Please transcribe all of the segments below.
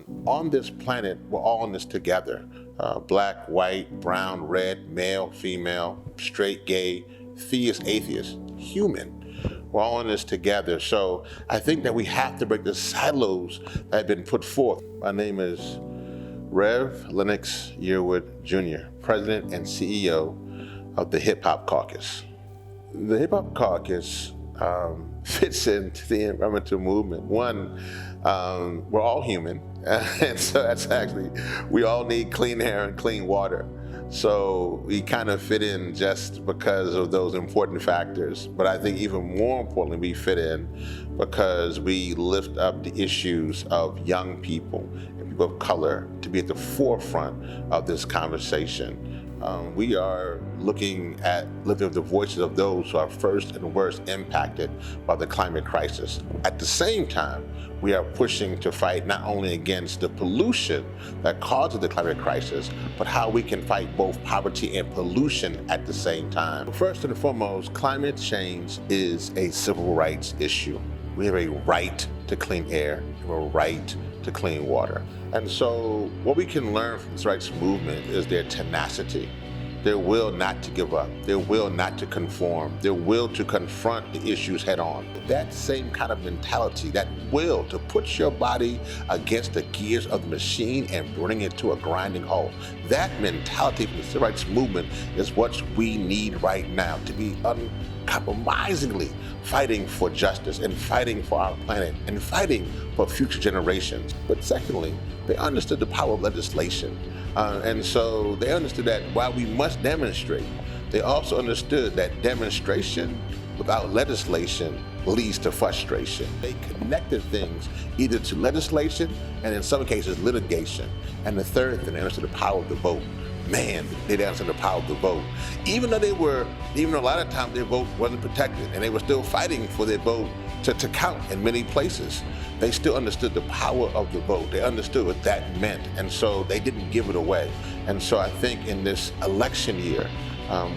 On this planet, we're all in this together. Black, white, brown, red, male, female, straight, gay, theist, atheist, human. We're all in this together. So I think that we have to break the silos that have been put forth. My name is Lennox Yearwood Jr., President and CEO of the Hip Hop Caucus. The Hip Hop Caucus fits into the environmental movement. One, we're all human, and so that's actually, we all need clean air and clean water. So we kind of fit in just because of those important factors. But I think even more importantly, we fit in because we lift up the issues of young people and people of color to be at the forefront of this conversation. We are looking at lifting up the voices of those who are first and worst impacted by the climate crisis. At the same time, we are pushing to fight not only against the pollution that causes the climate crisis, but how we can fight both poverty and pollution at the same time. First and foremost, climate change is a civil rights issue. We have a right to clean air, we have a right to clean water. And so what we can learn from this rights movement is their tenacity, their will not to give up, their will not to conform, their will to confront the issues head on. That same kind of mentality, that will to put your body against the gears of the machine and bring it to a grinding halt, that mentality from the civil rights movement is what we need right now, to be uncompromisingly fighting for justice and fighting for our planet and fighting for future generations. But secondly, they understood the power of legislation. And so they understood that while we must demonstrate, they also understood that demonstration without legislation leads to frustration. They connected things either to legislation and in some cases litigation. And the third thing, they understood the power of the vote. Man, they didn't understand the power of the vote. Even though a lot of times their vote wasn't protected and they were still fighting for their vote to count in many places, they still understood the power of the vote. They understood what that meant, and so they didn't give it away. And so I think in this election year,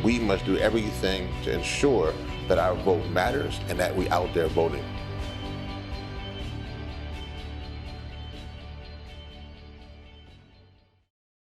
we must do everything to ensure that our vote matters and that we out there voting.